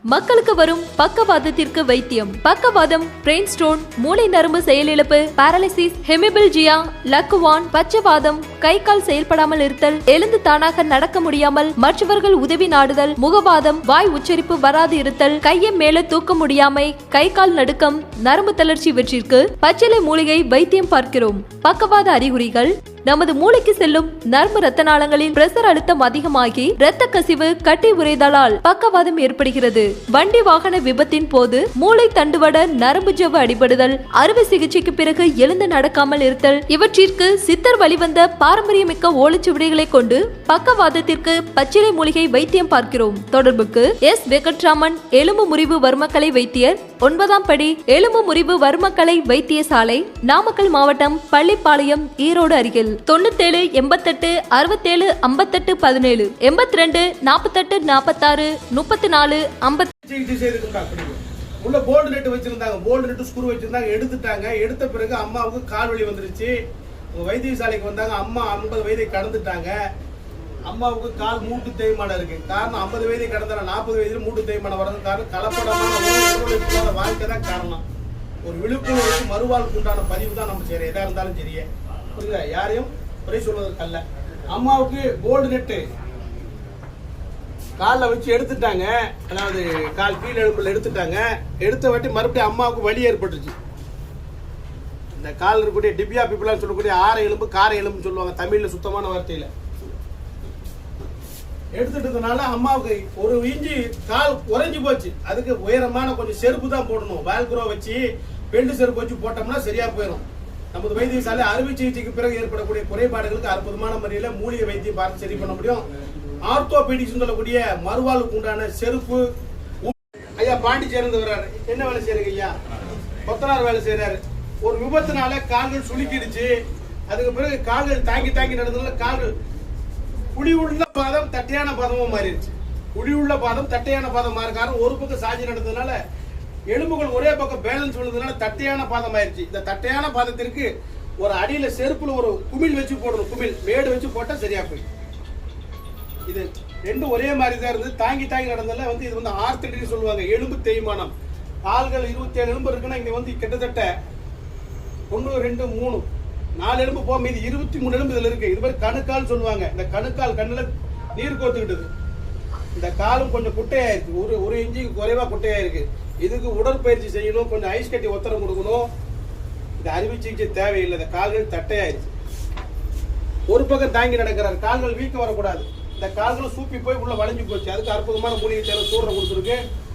மக்களுக்கு வரும் பக்கவாதத்திற்கு வைத்தியம். பக்கவாதம், பிரெயின் ஸ்ட்ரோன், மூளை நரம்பு செயலிழப்பு, பாராலிசிஸ், ஹெமிபில்ஜியா, லக்குவான், பச்சவாதம், கை கால் செயல்படாமல் இருத்தல், எழுந்து தானாக நடக்க முடியாமல் மற்றவர்கள் உதவி நாடுதல், முகவாதம், வாய் உச்சரிப்பு வராது இருத்தல், கையை மேல தூக்க முடியாமை, கை கால் நடுக்கம், நரம்பு தளர்ச்சி இவற்றிற்கு பச்சிலை மூலிகை வைத்தியம் பார்க்கிறோம். பக்கவாத அறிகுறிகள்: நமது மூளைக்கு செல்லும் நரம்பு ரத்த நாளங்களில் பிரஷர் அழுத்தம் அதிகமாகி இரத்த கசிவு, கட்டி உறைதலால் பக்கவாதம் ஏற்படுகிறது. வண்டி வாகன விபத்தின் போது மூளை தண்டுவட, நரம்பு ஜவ்வு அடிபடுதல், அறுவை சிகிச்சைக்கு பிறகு எழுந்து நடக்காமல் இருத்தல் இவற்றிற்கு சித்தர் வழிவந்த பாரம்பரியமிக்க ஓலைச்சுவடிகளை கொண்டு பக்கவாதத்திற்கு பச்சிலை மூலிகை வைத்தியம் பார்க்கிறோம். தொடர்புக்கு எஸ். வெங்கட்ராமன், எலும்பு முறிவு வர்மக்கலை வைத்தியர், 9ஆம் படி எலும்பு முறிவு வர்மக்கலை வைத்தியசாலை, நாமக்கல் மாவட்டம், பள்ளிப்பாளையம், ஈரோடு அருகில். 97 88 67 58 17 82 48 46 34 50. உள்ள போல்டு நெட் வச்சிருந்தாங்க, போல்டு நெட் ஸ்க்ரூ வச்சிருந்தாங்க, எடுத்துட்டாங்க. எடுத்த பிறகு அம்மாவுக்கு கால் வலி வந்துருச்சு. வைத்தியசாலைக்கு வந்தாங்க. அம்மா 50 வயதை கடந்துட்டாங்க. அம்மாவுக்கு கால் மூட்டு தேய்மானம் இருக்கு. காரணம் 50 வயதை கடந்தால 40 வயதில் மூட்டு தேய்மானம் வரது காரணம் கலப்படமான வாழ்க்கை தான் காரணம். ஒரு விழிப்புணர்வு மறுவாழ்வுக்கு உண்டான பதிவு தான் நம்ம செய்யறோம். எதா இருந்தாலும் சரியே, புரியுதா? யாரையும் குறை சொல்வதற்கு அல்ல. அம்மாவுக்கு கோல்டு நெட்டு காலில் வச்சு எடுத்துட்டாங்க. அதாவது கால் கீழ் எலும்புல எடுத்துட்டாங்க. எடுத்த வாட்டி மறுபடியும் அம்மாவுக்கு வலி ஏற்பட்டுச்சு. இந்த கால் இருக்கக்கூடிய டிபியா பீப்புளான்னு சொல்லக்கூடிய ஆரை எலும்பு, காரை எலும்புன்னு சொல்லுவாங்க தமிழ்ல சுத்தமான வார்த்தையில. எடுத்துட்டதுனால அம்மாவுக்கு ஒரு இஞ்சி கால் உறைஞ்சு போச்சு. அதுக்கு உயரமான கொஞ்சம் செருப்பு தான் போடணும். வேல்க்ரோ வச்சு, பெல்ட் செருப்பு வச்சு போட்டோம்னா சரியா போயிடும். நமது வைத்தியசாலை அறுவை சிகிச்சைக்கு பிறகு ஏற்படக்கூடிய குறைபாடுகளுக்கு அற்புதமான முறையில மூலிகை வைத்தியம் பார்த்து சரி பண்ண முடியும். ஆர்த்தோபெடிக்ஸ் சொல்லக்கூடிய மறுவாழ்வுக்கு உண்டான செருப்பு. ஐயா பாண்டிச்சேர்ந்து வர்றாரு. என்ன வேலை செய்யறீங்க ஐயா? கொத்தனார் வேலை செய்யறாரு. ஒரு விபத்துனால கால்கள் சுளுக்கிடுச்சு. அதுக்கு பிறகு கால்கள் தாங்கி தாங்கி நடந்ததுல கால்கள் குழி உள்ள பாதம் தட்டையான பாதமா மாறிடுச்சு. குழி உள்ள பாதம் தட்டையான பாதம் மாற காரணம் ஒரு பக்கம் சாஞ்சி நடந்ததுனால எலும்புகள் ஒரே பக்கம் பேலன்ஸ் உள்ளதுனால தட்டையான பாதம் ஆயிருச்சு. இந்த தட்டையான பாதத்திற்கு ஒரு அடியில செருப்புல ஒரு குமிழ் வச்சு போடணும். குமிழ் மேடு வச்சு போட்டா சரியா போய். இது ரெண்டும் ஒரே மாதிரி தான் இருந்து தாங்கி தாங்கி நடந்ததுல இது ஆர்த்தடின்னு சொல்லுவாங்க. எலும்பு தேய்மானம். கால்கள் 27 எலும்பு இருக்குன்னா இங்க கிட்டத்தட்ட 1 2 3 4 எலும்பு போக மீது 23 எலும்பு இதுல இருக்கு. இது மாதிரி கணுக்கால் சொல்லுவாங்க. இந்த கணுக்கால் கண்ணுல நீர் கோத்துக்கிட்டது. இந்த காலும் கொஞ்சம் குட்டையாயிருக்கு. ஒரு இன்ச்சுக்கு குறைவா குட்டையாயிருக்கு. இதுக்கு உடற்பயிற்சி செய்யணும். கொஞ்சம் ஐஸ் கட்டி ஒத்தரம் கொடுக்கணும். இந்த அறுவை சிகிச்சை தேவையில்லை. இந்த கால்கள் தட்டையாயிருச்சு. ஒரு பக்கம் தாங்கி நடக்கிறார். கால்கள் வீக்க வரக்கூடாது. இந்த கால்களும் சூப்பி போய் உள்ள வளைஞ்சு போச்சு. அதுக்கு அற்புதமான மூலிகை தேவை சூடுற கொடுத்துருக்கு.